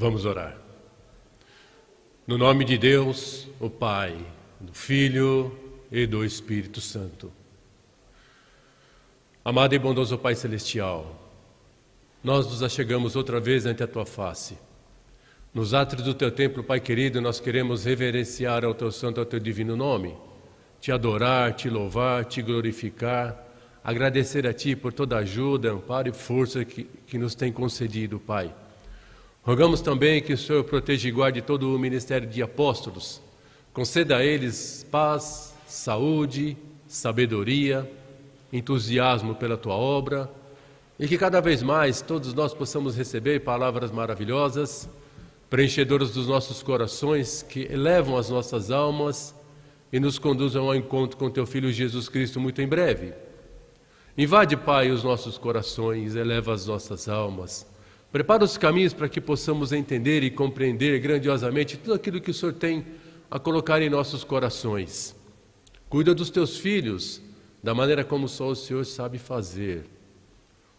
Vamos orar. No nome de Deus, o Pai, do Filho e do Espírito Santo. Amado e bondoso Pai Celestial, nós nos achegamos outra vez ante a Tua face. Nos átrios do Teu templo, Pai querido, nós queremos reverenciar ao Teu santo, ao Teu divino nome, Te adorar, Te louvar, Te glorificar, agradecer a Ti por toda a ajuda, amparo e força que nos tem concedido, Pai. Rogamos também que o Senhor proteja e guarde todo o ministério de apóstolos, conceda a eles paz, saúde, sabedoria, entusiasmo pela Tua obra, e que cada vez mais todos nós possamos receber palavras maravilhosas, preenchedoras dos nossos corações, que elevam as nossas almas e nos conduzam ao encontro com Teu Filho Jesus Cristo muito em breve. Invade, Pai, os nossos corações, eleva as nossas almas, prepara os caminhos para que possamos entender e compreender grandiosamente tudo aquilo que o Senhor tem a colocar em nossos corações. Cuida dos Teus filhos da maneira como só o Senhor sabe fazer.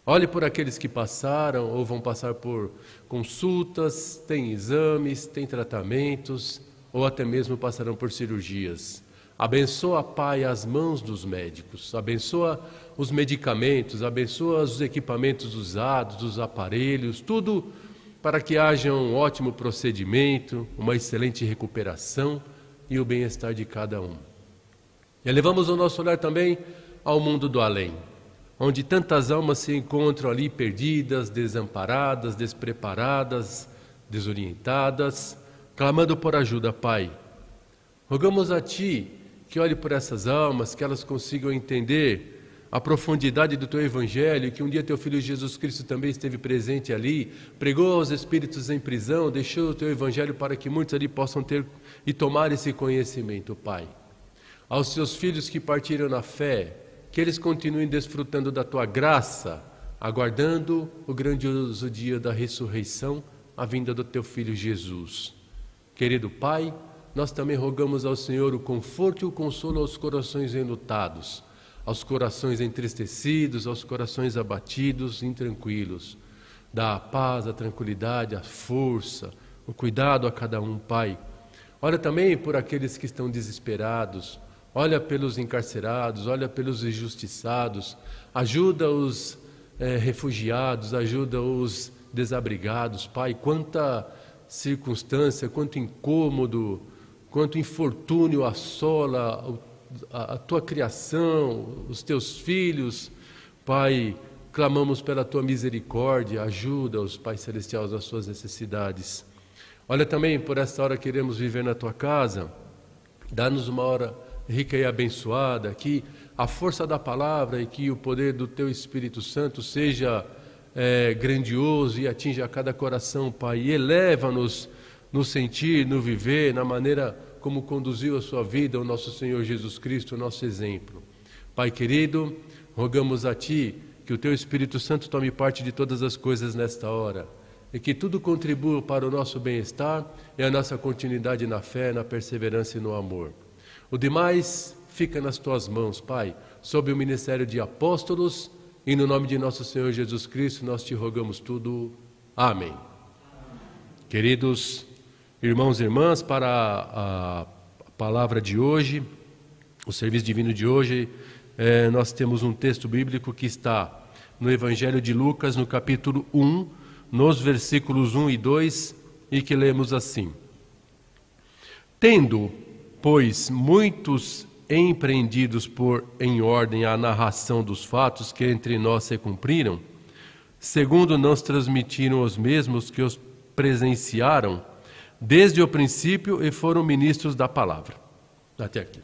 Olhe por aqueles que passaram ou vão passar por consultas, têm exames, têm tratamentos ou até mesmo passarão por cirurgias. Abençoa, Pai, as mãos dos médicos, abençoa os medicamentos, abençoa os equipamentos usados, os aparelhos, tudo para que haja um ótimo procedimento, uma excelente recuperação e o bem-estar de cada um. E elevamos o nosso olhar também ao mundo do além, onde tantas almas se encontram ali perdidas, desamparadas, despreparadas, desorientadas, clamando por ajuda, Pai. Rogamos a Ti que olhe por essas almas, que elas consigam entender a profundidade do Teu Evangelho, que um dia Teu Filho Jesus Cristo também esteve presente ali, pregou aos espíritos em prisão, deixou o Teu Evangelho para que muitos ali possam ter e tomar esse conhecimento, Pai. Aos Teus filhos que partiram na fé, que eles continuem desfrutando da Tua graça, aguardando o grandioso dia da ressurreição, a vinda do Teu Filho Jesus. Querido Pai, nós também rogamos ao Senhor o conforto e o consolo aos corações enlutados, aos corações entristecidos, aos corações abatidos, intranquilos. Dá a paz, a tranquilidade, a força, o cuidado a cada um, Pai. Olha também por aqueles que estão desesperados, olha pelos encarcerados, olha pelos injustiçados, ajuda os refugiados, ajuda os desabrigados, Pai. Quanta circunstância, quanto incômodo, quanto infortúnio assola a Tua criação, os Teus filhos. Pai, clamamos pela Tua misericórdia, ajuda-os, Pai Celestial, nas suas necessidades. Olha também, por esta hora queremos viver na Tua casa, dá-nos uma hora rica e abençoada, que a força da palavra e que o poder do Teu Espírito Santo seja grandioso e atinja a cada coração, Pai, e eleva-nos no sentir, no viver, na maneira como conduziu a sua vida o nosso Senhor Jesus Cristo, o nosso exemplo. Pai querido, rogamos a Ti que o Teu Espírito Santo tome parte de todas as coisas nesta hora e que tudo contribua para o nosso bem-estar e a nossa continuidade na fé, na perseverança e no amor. O demais fica nas Tuas mãos, Pai, sob o ministério de apóstolos, e no nome de nosso Senhor Jesus Cristo nós Te rogamos tudo. Amém. Queridos irmãos e irmãs, para a palavra de hoje, o serviço divino de hoje, nós temos um texto bíblico que está no Evangelho de Lucas, no capítulo 1, nos versículos 1 e 2, e que lemos assim: Tendo, pois, muitos empreendidos por em ordem a narração dos fatos que entre nós se cumpriram, segundo nos transmitiram os mesmos que os presenciaram desde o princípio e foram ministros da palavra. Até aqui.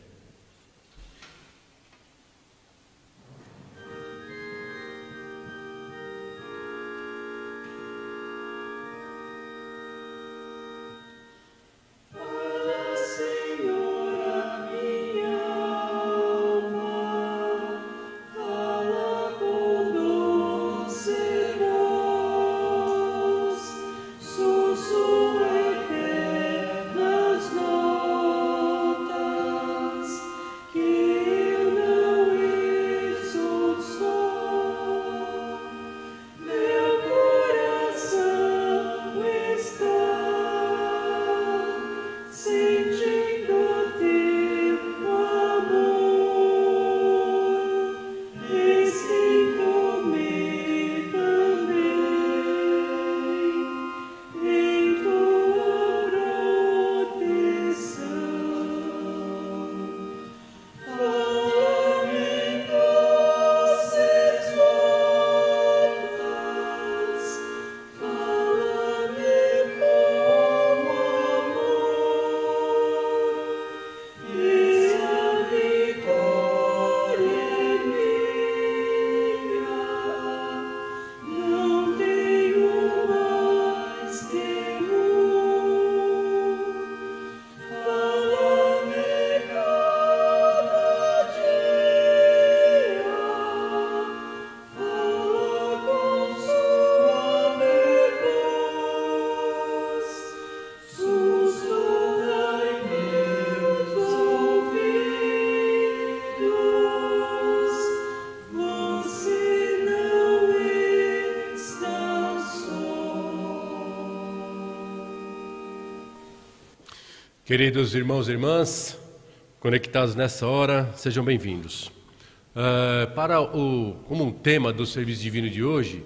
Queridos irmãos e irmãs, conectados nessa hora, sejam bem-vindos. Como um tema do serviço divino de hoje,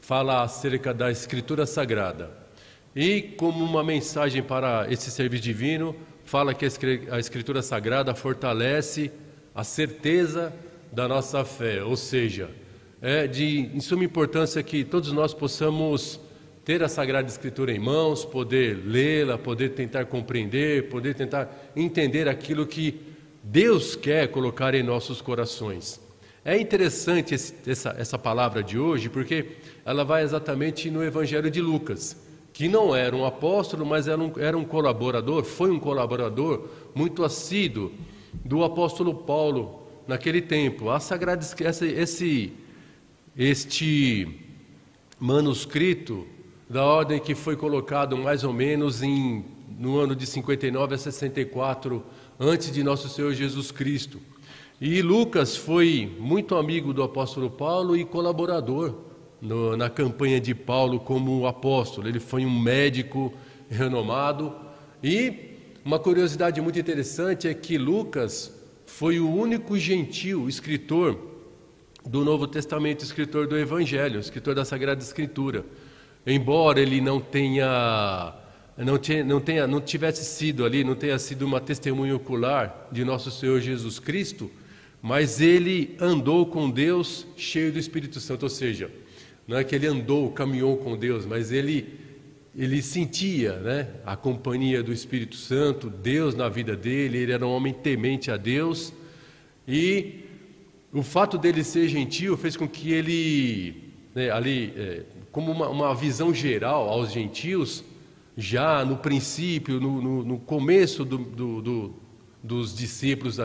fala acerca da Escritura Sagrada. E como uma mensagem para esse serviço divino, fala que a Escritura Sagrada fortalece a certeza da nossa fé, ou seja, é de suma importância que todos nós possamos ter a Sagrada Escritura em mãos, poder lê-la, poder tentar compreender, poder tentar entender aquilo que Deus quer colocar em nossos corações. É interessante essa palavra de hoje, porque ela vai exatamente no Evangelho de Lucas, que não era um apóstolo, mas era um colaborador, foi um colaborador muito assíduo do apóstolo Paulo naquele tempo. A Sagrada este manuscrito da ordem que foi colocado mais ou menos no ano de 59 a 64 antes de nosso Senhor Jesus Cristo. E Lucas foi muito amigo do apóstolo Paulo e colaborador na campanha de Paulo como apóstolo. Ele foi um médico renomado. E uma curiosidade muito interessante é que Lucas foi o único gentil escritor do Novo Testamento, escritor do Evangelho, escritor da Sagrada Escritura. Embora ele não tenha sido uma testemunha ocular de nosso Senhor Jesus Cristo, mas ele andou com Deus cheio do Espírito Santo, ou seja, não é que ele caminhou com Deus, mas ele sentia, né, a companhia do Espírito Santo, Deus na vida dele. Ele era um homem temente a Deus, e o fato dele ser gentil fez com que ele, como uma visão geral aos gentios, já no princípio, no começo dos discípulos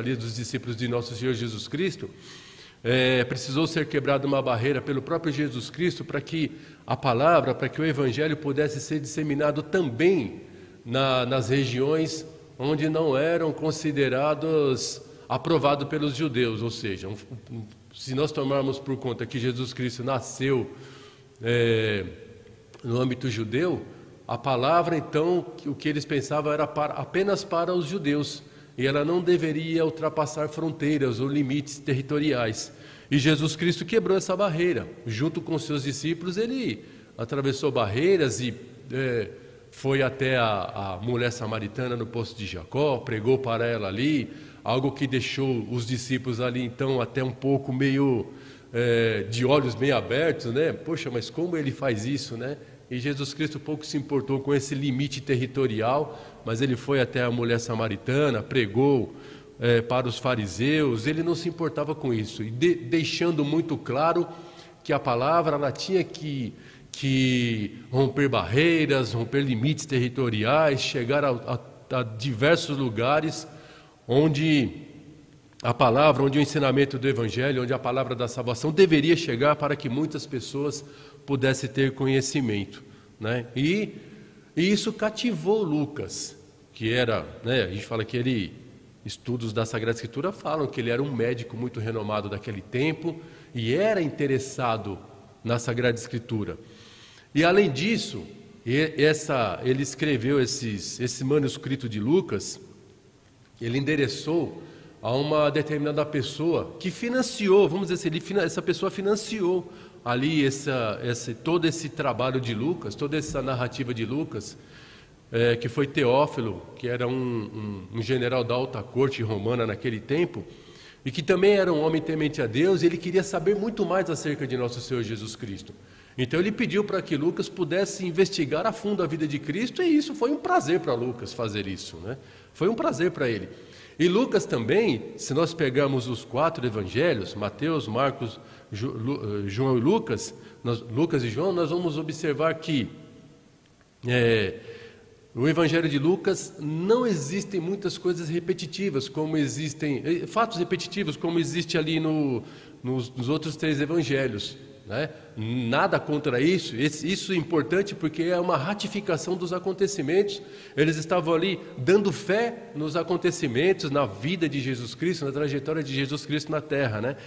de nosso Senhor Jesus Cristo, precisou ser quebrada uma barreira pelo próprio Jesus Cristo para que a palavra, para que o Evangelho pudesse ser disseminado também nas regiões onde não eram considerados aprovados pelos judeus. Ou seja, se nós tomarmos por conta que Jesus Cristo nasceu no âmbito judeu, a palavra, então, o que eles pensavam era apenas para os judeus, e ela não deveria ultrapassar fronteiras ou limites territoriais. E Jesus Cristo quebrou essa barreira. Junto com seus discípulos, ele atravessou barreiras e foi até a mulher samaritana no poço de Jacó, pregou para ela ali, algo que deixou os discípulos ali, então, até um pouco meio de olhos meio abertos, né? Poxa, mas como ele faz isso, né? E Jesus Cristo pouco se importou com esse limite territorial, mas ele foi até a mulher samaritana, pregou para os fariseus. Ele não se importava com isso, e deixando muito claro que a palavra ela tinha que romper barreiras, romper limites territoriais, chegar a diversos lugares onde a palavra, onde o ensinamento do Evangelho, onde a palavra da salvação deveria chegar para que muitas pessoas pudessem ter conhecimento, né? E isso cativou Lucas, que era, né, a gente fala que estudos da Sagrada Escritura falam que ele era um médico muito renomado daquele tempo e era interessado na Sagrada Escritura. E além disso, ele escreveu esse manuscrito de Lucas, ele endereçou a uma determinada pessoa que financiou, vamos dizer assim, essa pessoa financiou ali todo esse trabalho de Lucas, toda essa narrativa de Lucas, que foi Teófilo, que era um general da alta corte romana naquele tempo, e que também era um homem temente a Deus, e ele queria saber muito mais acerca de nosso Senhor Jesus Cristo. Então ele pediu para que Lucas pudesse investigar a fundo a vida de Cristo, e isso foi um prazer para Lucas fazer isso, né? Foi um prazer para ele. E Lucas também, se nós pegarmos os 4 evangelhos, Mateus, Marcos, João e Lucas e João, nós vamos observar que no Evangelho de Lucas não existem muitas coisas repetitivas, como existem fatos repetitivos, como existe ali nos outros 3 evangelhos, né? Nada contra isso. Isso é importante porque é uma ratificação dos acontecimentos. Eles estavam ali dando fé nos acontecimentos, na vida de Jesus Cristo, na trajetória de Jesus Cristo na terra, né?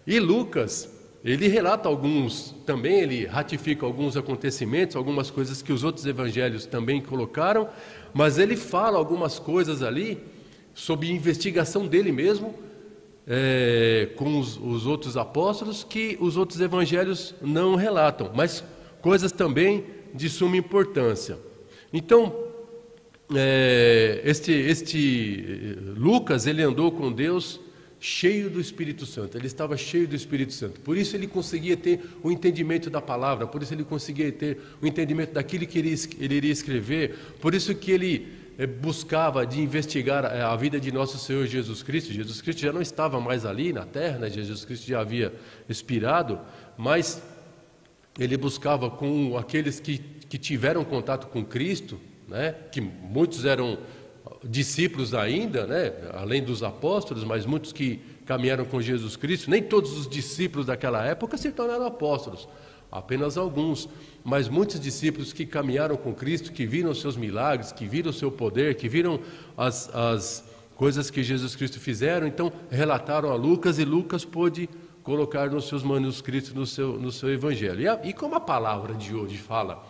E Lucas, ele relata alguns, também ele ratifica alguns acontecimentos, algumas coisas que os outros evangelhos também colocaram, mas ele fala algumas coisas ali sob investigação dele mesmo, com os outros apóstolos, que os outros evangelhos não relatam, mas coisas também de suma importância. Então, Lucas, ele andou com Deus cheio do Espírito Santo, ele estava cheio do Espírito Santo, por isso ele conseguia ter o entendimento da palavra, por isso ele conseguia ter o entendimento daquilo que ele iria escrever, por isso que ele buscava de investigar a vida de nosso Senhor Jesus Cristo. Jesus Cristo já não estava mais ali na terra, né? Jesus Cristo já havia expirado, mas ele buscava com aqueles que tiveram contato com Cristo, né? Que muitos eram discípulos ainda, né? Além dos apóstolos, mas muitos que caminharam com Jesus Cristo. Nem todos os discípulos daquela época se tornaram apóstolos, apenas alguns, mas muitos discípulos que caminharam com Cristo, que viram os seus milagres, que viram o seu poder, que viram as coisas que Jesus Cristo fizeram, então relataram a Lucas, e Lucas pôde colocar nos seus manuscritos, no seu evangelho. E como a palavra de hoje fala,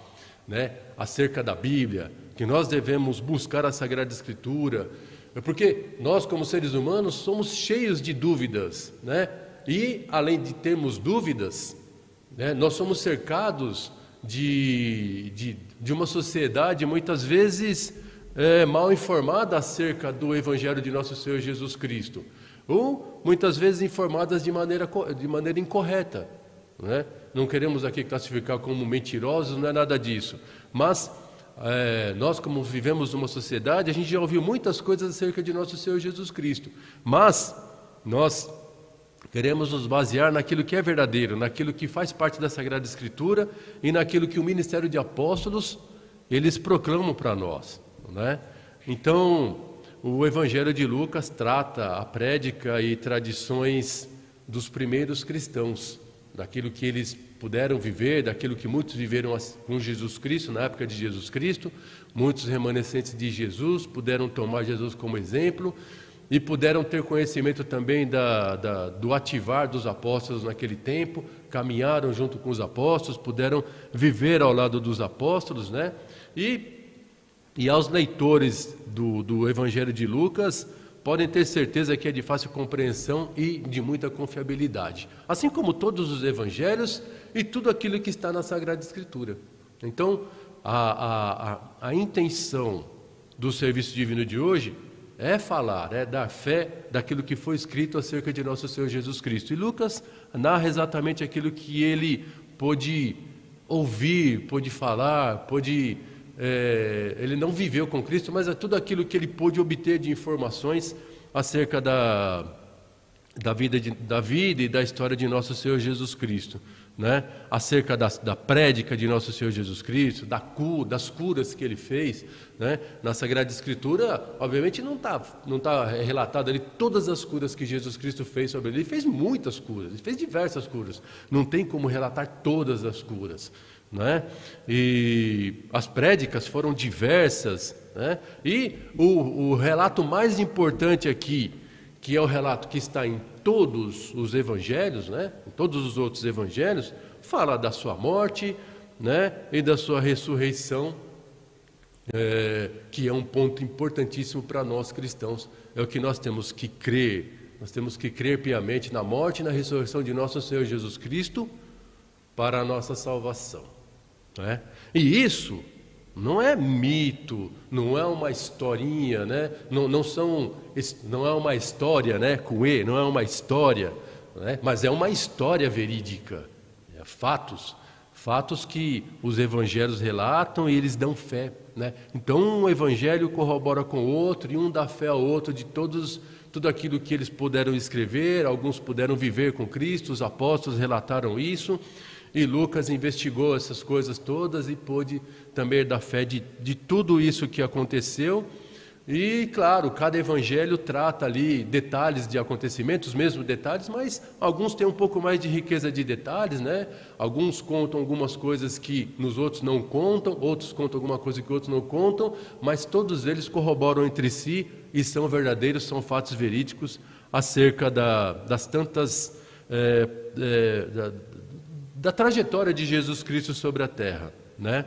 né, acerca da Bíblia, que nós devemos buscar a Sagrada Escritura, porque nós, como seres humanos, somos cheios de dúvidas, né? E além de termos dúvidas, né, nós somos cercados de uma sociedade muitas vezes mal informada acerca do Evangelho de nosso Senhor Jesus Cristo, ou muitas vezes informadas de maneira incorreta, né? Não queremos aqui classificar como mentirosos, não é nada disso, mas nós, como vivemos numa sociedade, a gente já ouviu muitas coisas acerca de nosso Senhor Jesus Cristo, mas nós queremos nos basear naquilo que é verdadeiro, naquilo que faz parte da Sagrada Escritura e naquilo que o ministério de apóstolos, eles proclamam para nós, né? Então, o Evangelho de Lucas trata a prédica e tradições dos primeiros cristãos, daquilo que eles puderam viver, daquilo que muitos viveram com Jesus Cristo, na época de Jesus Cristo. Muitos remanescentes de Jesus puderam tomar Jesus como exemplo e puderam ter conhecimento também do ativar dos apóstolos naquele tempo, caminharam junto com os apóstolos, puderam viver ao lado dos apóstolos, né? E aos leitores do Evangelho de Lucas, podem ter certeza que é de fácil compreensão e de muita confiabilidade, assim como todos os evangelhos e tudo aquilo que está na Sagrada Escritura. Então, a intenção do serviço divino de hoje é falar, é dar fé daquilo que foi escrito acerca de nosso Senhor Jesus Cristo. E Lucas narra exatamente aquilo que ele pôde ouvir, pôde falar, ele não viveu com Cristo, mas é tudo aquilo que ele pôde obter de informações acerca da vida e da história de nosso Senhor Jesus Cristo, né? Acerca da prédica de nosso Senhor Jesus Cristo, das curas que ele fez, né? Na Sagrada Escritura, obviamente, não tá relatado ali todas as curas que Jesus Cristo fez sobre ele. Ele fez muitas curas, ele fez diversas curas, não tem como relatar todas as curas, né? E as prédicas foram diversas, né? E o relato mais importante aqui, que é o relato que está em todos os evangelhos, né? Em todos os outros evangelhos, fala da sua morte, né? E da sua ressurreição, que é um ponto importantíssimo para nós cristãos. É o que nós temos que crer. Nós temos que crer piamente na morte e na ressurreição de nosso Senhor Jesus Cristo para a nossa salvação, né? E isso não é mito, não é uma historinha, né? Não é uma história, né? Com E, não é uma história, né? Mas é uma história verídica, fatos que os evangelhos relatam e eles dão fé, né? Então um evangelho corrobora com o outro e um dá fé ao outro de tudo aquilo que eles puderam escrever. Alguns puderam viver com Cristo, os apóstolos relataram isso. E Lucas investigou essas coisas todas e pôde também dar fé de tudo isso que aconteceu. E, claro, cada evangelho trata ali detalhes de acontecimentos, mesmo detalhes, mas alguns têm um pouco mais de riqueza de detalhes, né? Alguns contam algumas coisas que nos outros não contam, outros contam alguma coisa que outros não contam, mas todos eles corroboram entre si e são verdadeiros, são fatos verídicos acerca das tantas da trajetória de Jesus Cristo sobre a terra, né?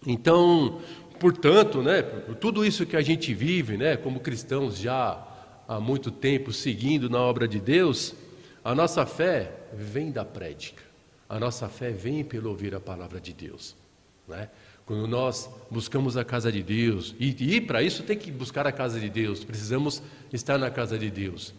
Então, portanto, né, por tudo isso que a gente vive, né, como cristãos já há muito tempo seguindo na obra de Deus, a nossa fé vem da prédica, a nossa fé vem pelo ouvir a palavra de Deus, né? Quando nós buscamos a casa de Deus, e para isso tem que buscar a casa de Deus, precisamos estar na casa de Deus.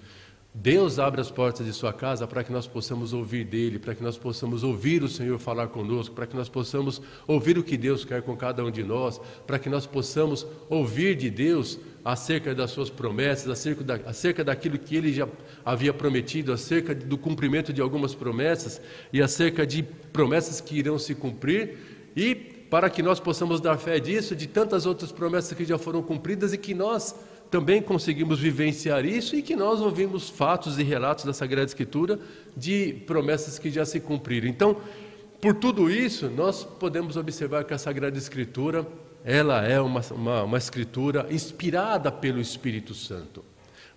Deus abre as portas de sua casa para que nós possamos ouvir dele, para que nós possamos ouvir o Senhor falar conosco, para que nós possamos ouvir o que Deus quer com cada um de nós, para que nós possamos ouvir de Deus acerca das suas promessas, acerca daquilo que ele já havia prometido, acerca do cumprimento de algumas promessas e acerca de promessas que irão se cumprir, e para que nós possamos dar fé disso, de tantas outras promessas que já foram cumpridas e que nós também conseguimos vivenciar isso, e que nós ouvimos fatos e relatos da Sagrada Escritura de promessas que já se cumpriram. Então, por tudo isso, nós podemos observar que a Sagrada Escritura, ela é uma escritura inspirada pelo Espírito Santo.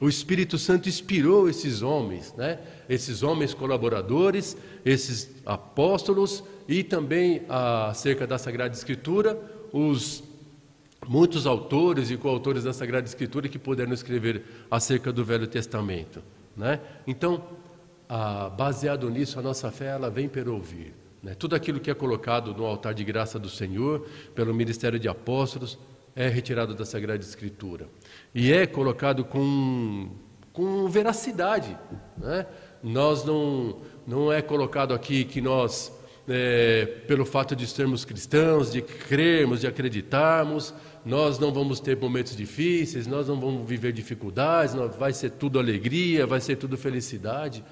O Espírito Santo inspirou esses homens, né? Esses homens colaboradores, esses apóstolos, e também acerca da Sagrada Escritura, muitos autores e coautores da Sagrada Escritura que puderam escrever acerca do Velho Testamento, né? Então, baseado nisso, a nossa fé ela vem pelo ouvir, né? Tudo aquilo que é colocado no altar de graça do Senhor, pelo ministério de apóstolos, é retirado da Sagrada Escritura e é colocado com veracidade, né? Nós não é colocado aqui que nós, pelo fato de sermos cristãos, de crermos, de acreditarmos, nós não vamos ter momentos difíceis, nós não vamos viver dificuldades, vai ser tudo alegria, vai ser tudo felicidade.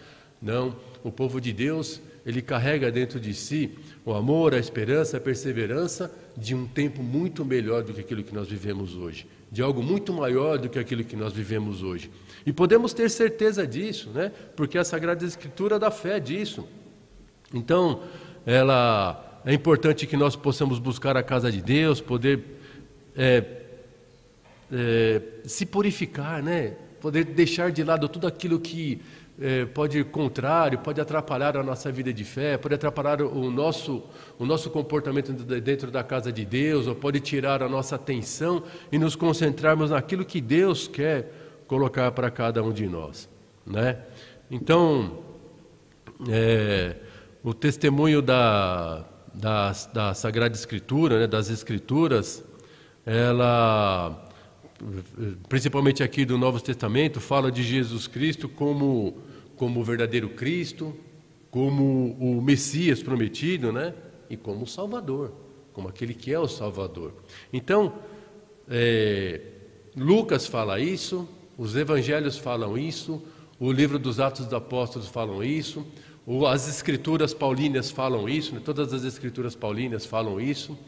Não, o povo de Deus, ele carrega dentro de si o amor, a esperança, a perseverança de um tempo muito melhor do que aquilo que nós vivemos hoje, de algo muito maior do que aquilo que nós vivemos hoje. E podemos ter certeza disso, né? Porque a Sagrada Escritura dá fé disso. Então, é importante que nós possamos buscar a casa de Deus, poder se purificar, né? Poder deixar de lado tudo aquilo que pode ir contrário, pode atrapalhar a nossa vida de fé, pode atrapalhar o nosso comportamento dentro da casa de Deus, ou pode tirar a nossa atenção e nos concentrarmos naquilo que Deus quer colocar para cada um de nós, né? Então, o testemunho da Sagrada Escritura, né, das Escrituras, ela, principalmente aqui do Novo Testamento, fala de Jesus Cristo como o verdadeiro Cristo, como o Messias prometido, né, e como o Salvador, como aquele que é o Salvador. Então, Lucas fala isso, os Evangelhos falam isso, o livro dos Atos dos Apóstolos falam isso, as Escrituras Paulinas falam isso, né? Todas as Escrituras Paulinas falam isso,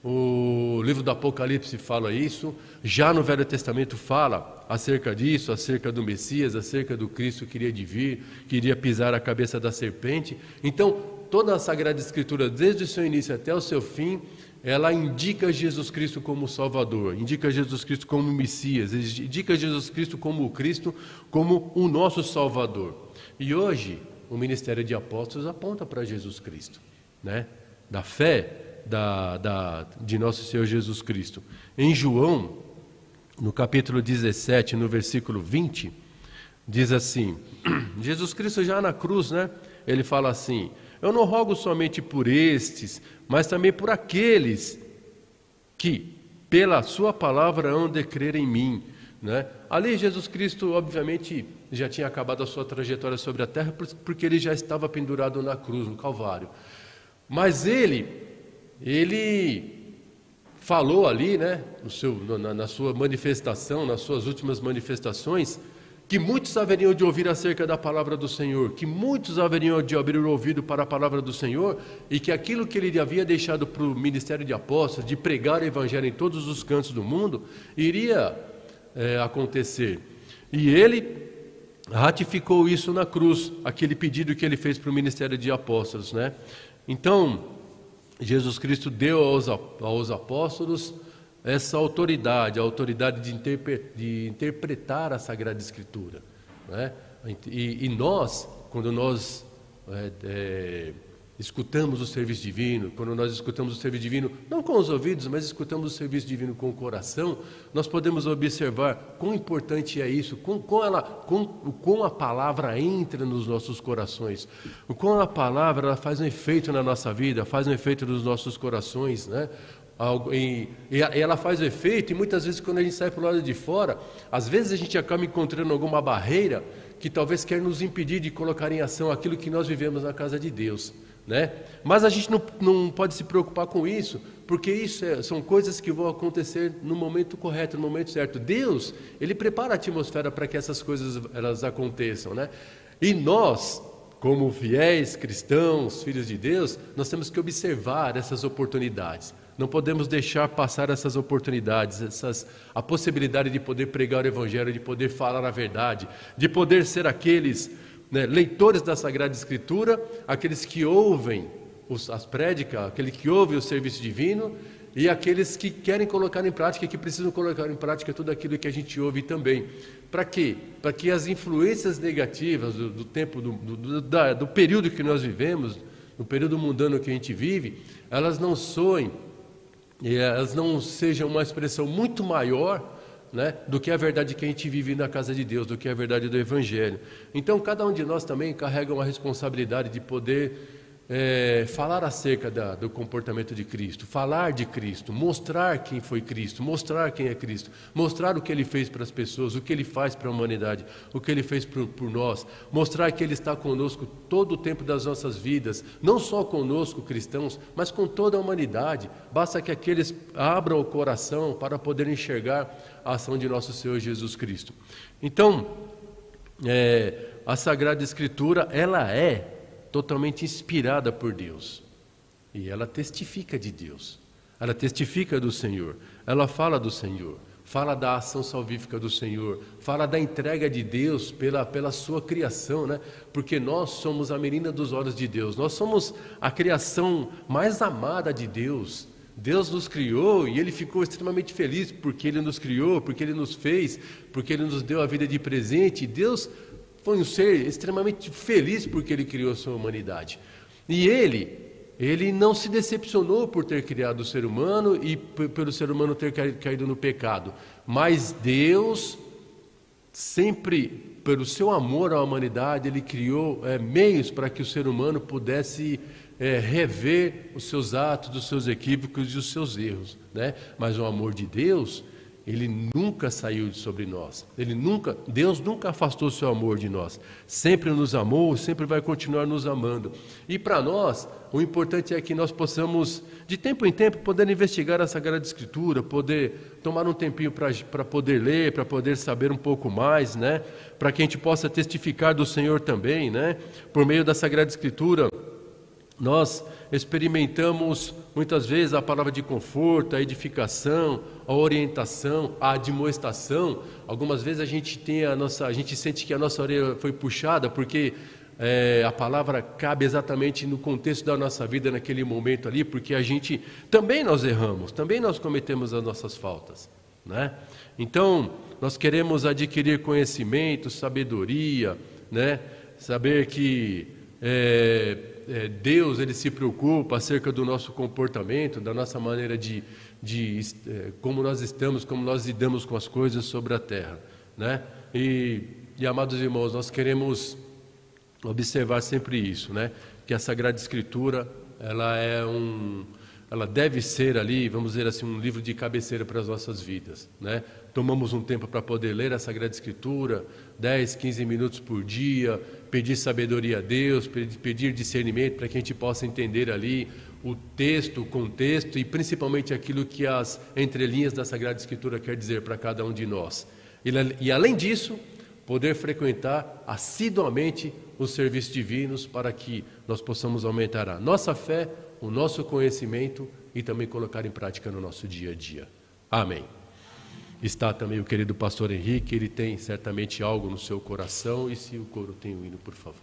o livro do Apocalipse fala isso, já no Velho Testamento fala acerca disso, acerca do Messias, acerca do Cristo que iria de vir, que iria pisar a cabeça da serpente. Então, toda a Sagrada Escritura, desde o seu início até o seu fim, ela indica Jesus Cristo como Salvador, indica Jesus Cristo como Messias, indica Jesus Cristo como o Cristo, como o nosso Salvador. E hoje, o ministério de apóstolos aponta para Jesus Cristo, né? Da fé de nosso Senhor Jesus Cristo. Em João, no capítulo 17, no versículo 20, diz assim, Jesus Cristo já na cruz, né? Ele fala assim: eu não rogo somente por estes, mas também por aqueles que, pela sua palavra, hão de crer em mim, né? Ali Jesus Cristo, obviamente, já tinha acabado a sua trajetória sobre a terra, porque ele já estava pendurado na cruz, no Calvário. Mas ele falou ali, né, na sua manifestação, nas suas últimas manifestações, que muitos haveriam de ouvir acerca da palavra do Senhor, que muitos haveriam de abrir o ouvido para a palavra do Senhor, e que aquilo que ele havia deixado para o ministério de apóstolos, de pregar o evangelho em todos os cantos do mundo, iria acontecer. E ele ratificou isso na cruz, aquele pedido que ele fez para o ministério de apóstolos, né? Então, Jesus Cristo deu aos apóstolos essa autoridade, a autoridade de interpretar a Sagrada Escritura, né? E nós, quando nós escutamos o serviço divino, quando nós escutamos o serviço divino, não com os ouvidos, mas escutamos o serviço divino com o coração, nós podemos observar quão importante é isso, como a palavra entra nos nossos corações, o quão a palavra ela faz um efeito na nossa vida, faz um efeito nos nossos corações, né? E ela faz efeito, e muitas vezes quando a gente sai para o lado de fora, às vezes a gente acaba encontrando alguma barreira que talvez quer nos impedir de colocar em ação aquilo que nós vivemos na casa de Deus, né? Mas a gente não pode se preocupar com isso, porque isso são coisas que vão acontecer no momento correto, no momento certo. Deus, Ele prepara a atmosfera para que essas coisas elas aconteçam, né? E nós, como fiéis cristãos, filhos de Deus, nós temos que observar essas oportunidades. Não podemos deixar passar essas oportunidades, a possibilidade de poder pregar o Evangelho, de poder falar a verdade, de poder ser aqueles, né, leitores da Sagrada Escritura, aqueles que ouvem as prédicas, aquele que ouve o serviço divino e aqueles que querem colocar em prática, que precisam colocar em prática tudo aquilo que a gente ouve também. Para quê? Para que as influências negativas do tempo, do período que nós vivemos, no período mundano que a gente vive, elas não soem, e elas não sejam uma expressão muito maior, né, do que a verdade que a gente vive na casa de Deus, do que a verdade do Evangelho. Então, cada um de nós também carrega uma responsabilidade de poder falar acerca do comportamento de Cristo, falar de Cristo, mostrar quem foi Cristo, mostrar quem é Cristo, mostrar o que Ele fez para as pessoas, o que Ele faz para a humanidade, o que Ele fez por nós, mostrar que Ele está conosco todo o tempo das nossas vidas, não só conosco, cristãos, mas com toda a humanidade. Basta que aqueles abram o coração para poder enxergar a ação de nosso Senhor Jesus Cristo. Então, a Sagrada Escritura, ela é totalmente inspirada por Deus, e ela testifica de Deus, ela testifica do Senhor, ela fala do Senhor, fala da ação salvífica do Senhor, fala da entrega de Deus pela sua criação, né? Porque nós somos a menina dos olhos de Deus, nós somos a criação mais amada de Deus. Deus nos criou e Ele ficou extremamente feliz porque Ele nos criou, porque Ele nos fez, porque Ele nos deu a vida de presente. Deus foi um ser extremamente feliz porque Ele criou a sua humanidade. E Ele não se decepcionou por ter criado o ser humano e pelo ser humano ter caído no pecado. Mas Deus, sempre pelo seu amor à humanidade, Ele criou meios para que o ser humano pudesse rever os seus atos, os seus equívocos e os seus erros, né? Mas o amor de Deus, Ele nunca saiu de sobre nós. Deus nunca afastou o seu amor de nós. Sempre nos amou, sempre vai continuar nos amando. E para nós, o importante é que nós possamos, de tempo em tempo, poder investigar a Sagrada Escritura, poder tomar um tempinho para poder ler, para poder saber um pouco mais, né? Para que a gente possa testificar do Senhor também, né? Por meio da Sagrada Escritura, nós experimentamos muitas vezes a palavra de conforto, a edificação, a orientação, a admoestação. Algumas vezes a gente sente que a nossa orelha foi puxada porque a palavra cabe exatamente no contexto da nossa vida naquele momento ali, porque também nós erramos, também nós cometemos as nossas faltas, né? Então nós queremos adquirir conhecimento, sabedoria, né? Saber que Deus, Ele se preocupa acerca do nosso comportamento, da nossa maneira de como nós estamos, como nós lidamos com as coisas sobre a terra, né? E amados irmãos, nós queremos observar sempre isso, né? Que a Sagrada Escritura, ela deve ser ali, vamos dizer assim, um livro de cabeceira para as nossas vidas, né? Tomamos um tempo para poder ler a Sagrada Escritura, 10, 15 minutos por dia, pedir sabedoria a Deus, pedir discernimento para que a gente possa entender ali o texto, o contexto e principalmente aquilo que as entrelinhas da Sagrada Escritura quer dizer para cada um de nós. E além disso, poder frequentar assiduamente os serviços divinos para que nós possamos aumentar a nossa fé, o nosso conhecimento e também colocar em prática no nosso dia a dia. Amém. Está também o querido pastor Henrique, ele tem certamente algo no seu coração, e se o coro tem o hino, por favor.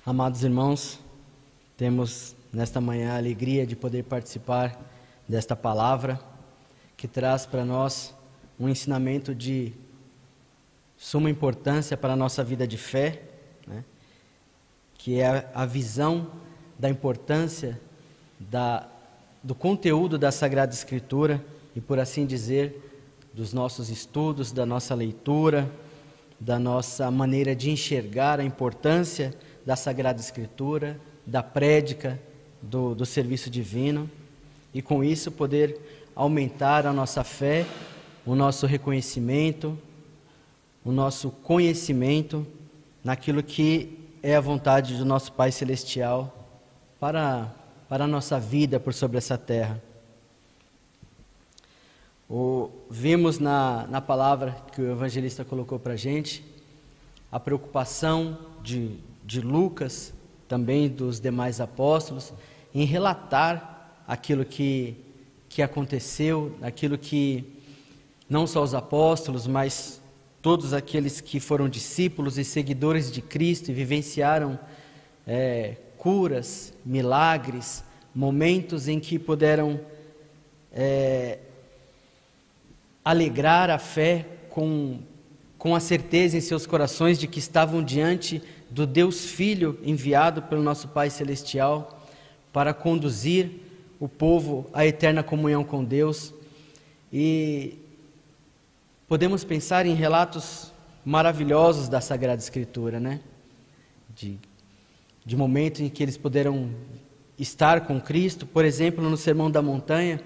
Amados irmãos, temos nesta manhã a alegria de poder participar desta palavra que traz para nós um ensinamento de suma importância para a nossa vida de fé, né? Que é a visão da importância do conteúdo da Sagrada Escritura e, por assim dizer, dos nossos estudos, da nossa leitura, da nossa maneira de enxergar a importância da Sagrada Escritura, da prédica, do serviço divino, e com isso poder aumentar a nossa fé, o nosso reconhecimento, o nosso conhecimento naquilo que é a vontade do nosso Pai Celestial para a nossa vida por sobre essa terra. Vimos na palavra que o evangelista colocou para a gente a preocupação de Lucas, também dos demais apóstolos, em relatar aquilo que aconteceu, aquilo que não só os apóstolos, mas todos aqueles que foram discípulos e seguidores de Cristo e vivenciaram curas, milagres, momentos em que puderam alegrar a fé com a certeza em seus corações de que estavam diante do Deus Filho enviado pelo nosso Pai Celestial para conduzir o povo à eterna comunhão com Deus. E podemos pensar em relatos maravilhosos da Sagrada Escritura, né? De momentos em que eles puderam estar com Cristo, por exemplo, no Sermão da Montanha,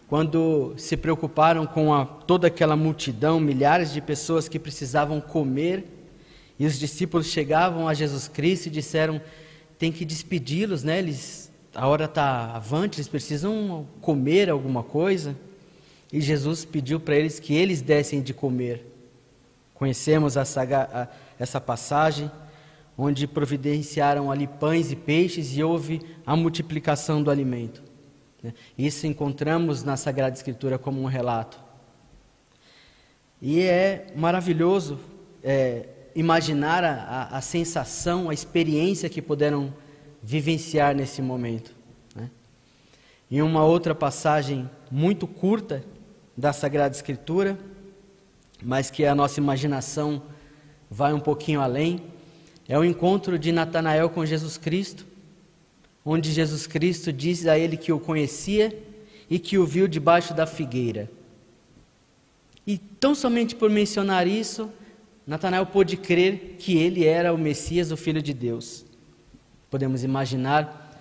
quando se preocuparam com toda aquela multidão, milhares de pessoas que precisavam comer, e os discípulos chegavam a Jesus Cristo e disseram: tem que despedi-los, né? A hora está avante, eles precisam comer alguma coisa. E Jesus pediu para eles que eles dessem de comer. Conhecemos essa passagem, onde providenciaram ali pães e peixes e houve a multiplicação do alimento. Isso encontramos na Sagrada Escritura como um relato. E é maravilhoso imaginar a sensação, a experiência que puderam vivenciar nesse momento, né? Em uma outra passagem muito curta da Sagrada Escritura, mas que a nossa imaginação vai um pouquinho além, é o encontro de Natanael com Jesus Cristo, onde Jesus Cristo diz a ele que o conhecia e que o viu debaixo da figueira. E tão somente por mencionar isso, Natanael pôde crer que ele era o Messias, o Filho de Deus. Podemos imaginar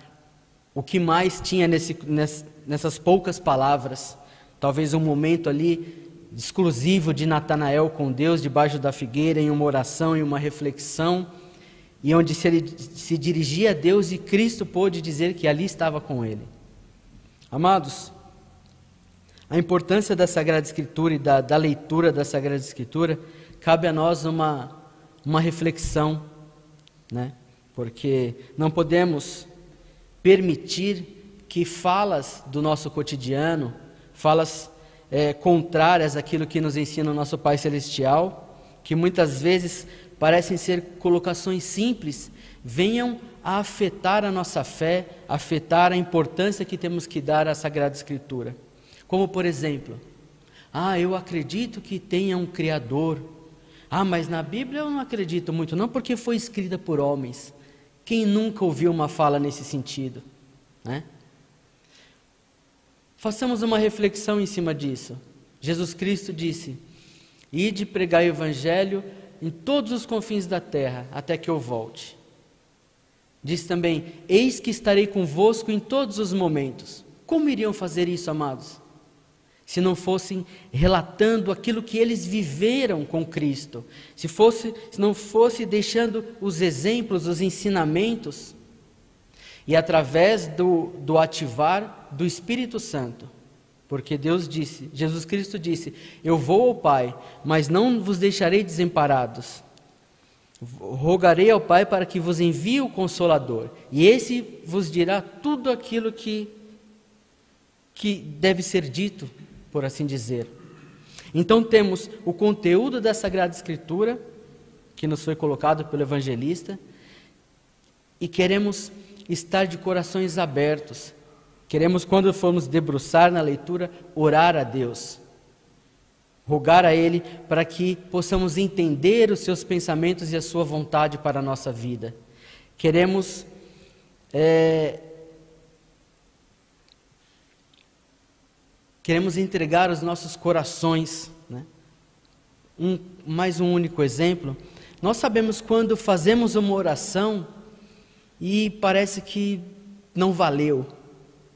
o que mais tinha nessas poucas palavras, talvez um momento ali exclusivo de Natanael com Deus, debaixo da figueira, em uma oração, em uma reflexão, e onde se dirigia a Deus e Cristo pôde dizer que ali estava com ele. Amados, a importância da Sagrada Escritura e da leitura da Sagrada Escritura, cabe a nós uma reflexão, né? Porque não podemos permitir que falas do nosso cotidiano, falas contrárias àquilo que nos ensina o nosso Pai Celestial, que muitas vezes parecem ser colocações simples, venham a afetar a nossa fé, afetar a importância que temos que dar à Sagrada Escritura. Como, por exemplo, Ah, eu acredito que tenha um Criador. Ah, mas na Bíblia eu não acredito muito, não, porque foi escrita por homens. Quem nunca ouviu uma fala nesse sentido, né? Façamos uma reflexão em cima disso. Jesus Cristo disse: ide pregar o Evangelho em todos os confins da terra, até que eu volte. Diz também: eis que estarei convosco em todos os momentos. Como iriam fazer isso, amados? Se não fossem relatando aquilo que eles viveram com Cristo, se não fosse deixando os exemplos, os ensinamentos, e através do ativar do Espírito Santo, porque Jesus Cristo disse: eu vou ao Pai, mas não vos deixarei desamparados. Rogarei ao Pai para que vos envie o Consolador, e esse vos dirá tudo aquilo que deve ser dito, por assim dizer. Então temos o conteúdo da Sagrada Escritura, que nos foi colocado pelo evangelista, e queremos estar de corações abertos. Queremos, quando formos debruçar na leitura, orar a Deus, rogar a Ele para que possamos entender os seus pensamentos e a sua vontade para a nossa vida. Queremos entregar os nossos corações, né? Mais um único exemplo. Nós sabemos quando fazemos uma oração e parece que não valeu,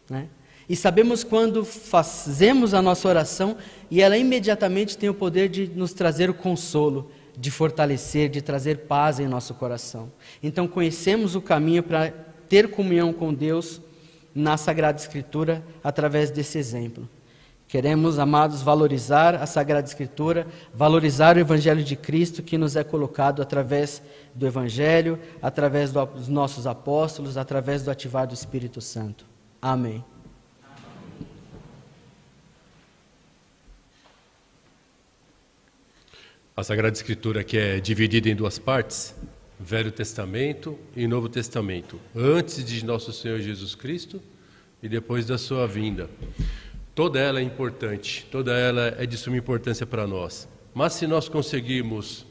né? E sabemos quando fazemos a nossa oração e ela imediatamente tem o poder de nos trazer o consolo, de fortalecer, de trazer paz em nosso coração. Então conhecemos o caminho para ter comunhão com Deus na Sagrada Escritura através desse exemplo. Queremos, amados, valorizar a Sagrada Escritura, valorizar o Evangelho de Cristo que nos é colocado através do Evangelho, através dos nossos apóstolos, através do ativar do Espírito Santo. Amém. A Sagrada Escritura que é dividida em duas partes, Velho Testamento e Novo Testamento, antes de nosso Senhor Jesus Cristo e depois da sua vinda. Toda ela é importante, toda ela é de suma importância para nós. Mas se nós conseguirmos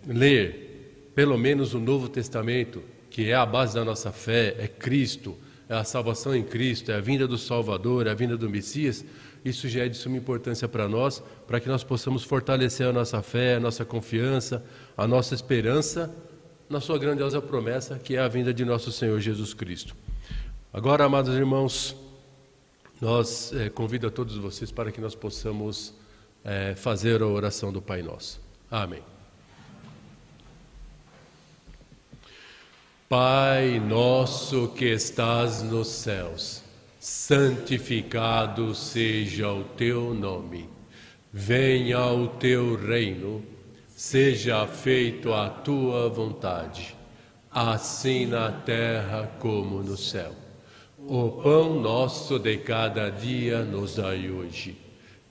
ler pelo menos o Novo Testamento, que é a base da nossa fé, é Cristo, é a salvação em Cristo, é a vinda do Salvador, é a vinda do Messias, isso já é de suma importância para nós, para que nós possamos fortalecer a nossa fé, a nossa confiança, a nossa esperança na sua grandiosa promessa, que é a vinda de nosso Senhor Jesus Cristo. Agora, amados irmãos, nós convido a todos vocês para que nós possamos fazer a oração do Pai Nosso. Amém. Pai nosso que estás nos céus, santificado seja o teu nome. Venha o teu reino, seja feito a tua vontade, assim na terra como no céu. O pão nosso de cada dia nos dai hoje,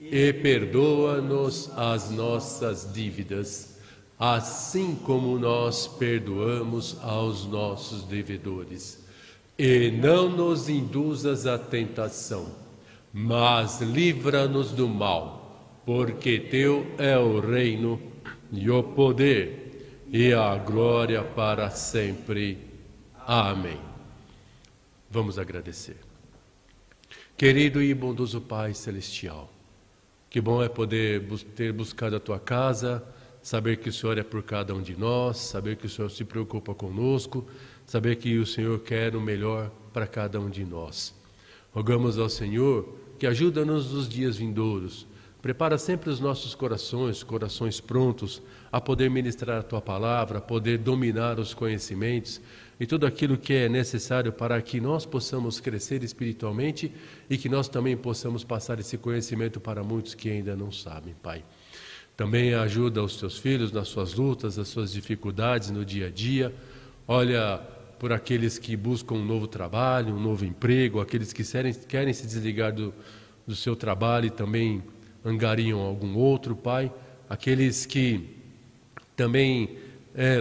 e perdoa-nos as nossas dívidas, assim como nós perdoamos aos nossos devedores. E não nos induzas à tentação, mas livra-nos do mal, porque teu é o reino, e o poder, e a glória para sempre. Amém. Vamos agradecer. Querido e bondoso Pai Celestial, que bom é poder ter buscado a Tua casa, saber que o Senhor é por cada um de nós, saber que o Senhor se preocupa conosco, saber que o Senhor quer o melhor para cada um de nós. Rogamos ao Senhor que ajuda-nos nos dias vindouros, prepara sempre os nossos corações prontos a poder ministrar a Tua palavra, a poder dominar os conhecimentos e tudo aquilo que é necessário para que nós possamos crescer espiritualmente e que nós também possamos passar esse conhecimento para muitos que ainda não sabem, Pai. Também ajuda os Teus filhos nas suas lutas, nas suas dificuldades no dia a dia. Olha por aqueles que buscam um novo trabalho, um novo emprego, aqueles que querem se desligar do seu trabalho e também angariam algum outro, Pai. Aqueles que também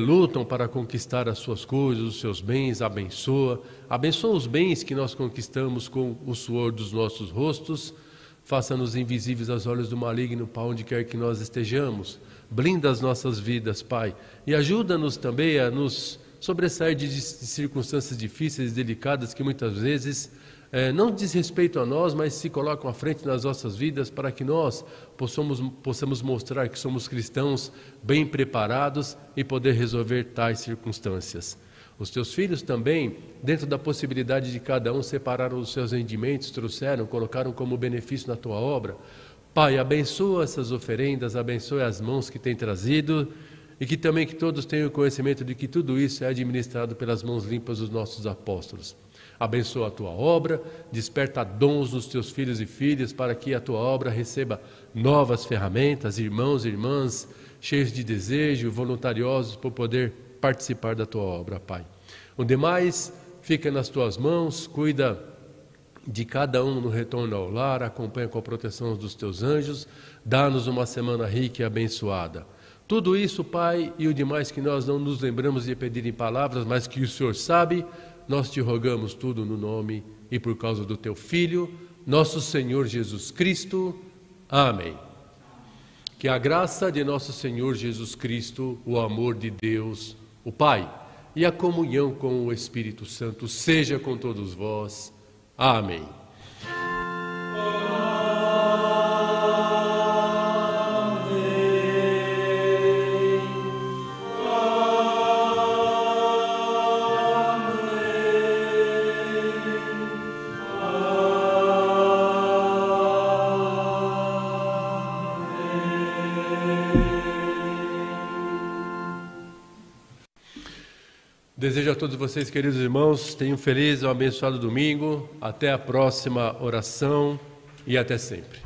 lutam para conquistar as suas coisas, os seus bens, abençoa os bens que nós conquistamos com o suor dos nossos rostos, faça-nos invisíveis aos olhos do maligno para onde quer que nós estejamos. Blinda as nossas vidas, Pai, e ajuda-nos também a nos sobressair de circunstâncias difíceis e delicadas que muitas vezes não diz respeito a nós, mas se colocam à frente nas nossas vidas para que nós possamos mostrar que somos cristãos bem preparados e poder resolver tais circunstâncias. Os teus filhos também, dentro da possibilidade de cada um, separaram os seus rendimentos, trouxeram, colocaram como benefício na tua obra. Pai, abençoa essas oferendas, abençoe as mãos que têm trazido e que também que todos tenham conhecimento de que tudo isso é administrado pelas mãos limpas dos nossos apóstolos. Abençoa a tua obra, desperta dons nos teus filhos e filhas para que a tua obra receba novas ferramentas, irmãos e irmãs, cheios de desejo, voluntariosos por poder participar da tua obra, Pai. O demais fica nas tuas mãos, cuida de cada um no retorno ao lar, acompanha com a proteção dos teus anjos, dá-nos uma semana rica e abençoada. Tudo isso, Pai, e o demais que nós não nos lembramos de pedir em palavras, mas que o Senhor sabe, nós te rogamos tudo no nome e por causa do teu Filho, nosso Senhor Jesus Cristo. Amém. Que a graça de nosso Senhor Jesus Cristo, o amor de Deus, o Pai, e a comunhão com o Espírito Santo seja com todos vós. Amém. Desejo a todos vocês, queridos irmãos, tenham um feliz e um abençoado domingo. Até a próxima oração e até sempre.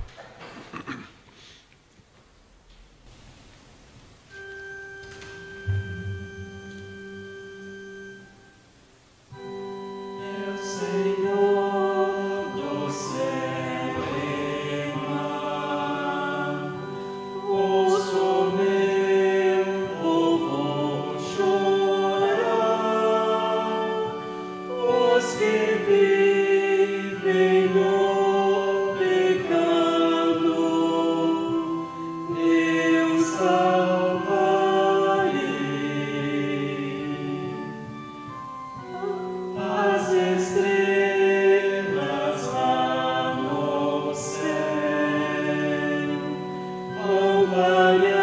Glória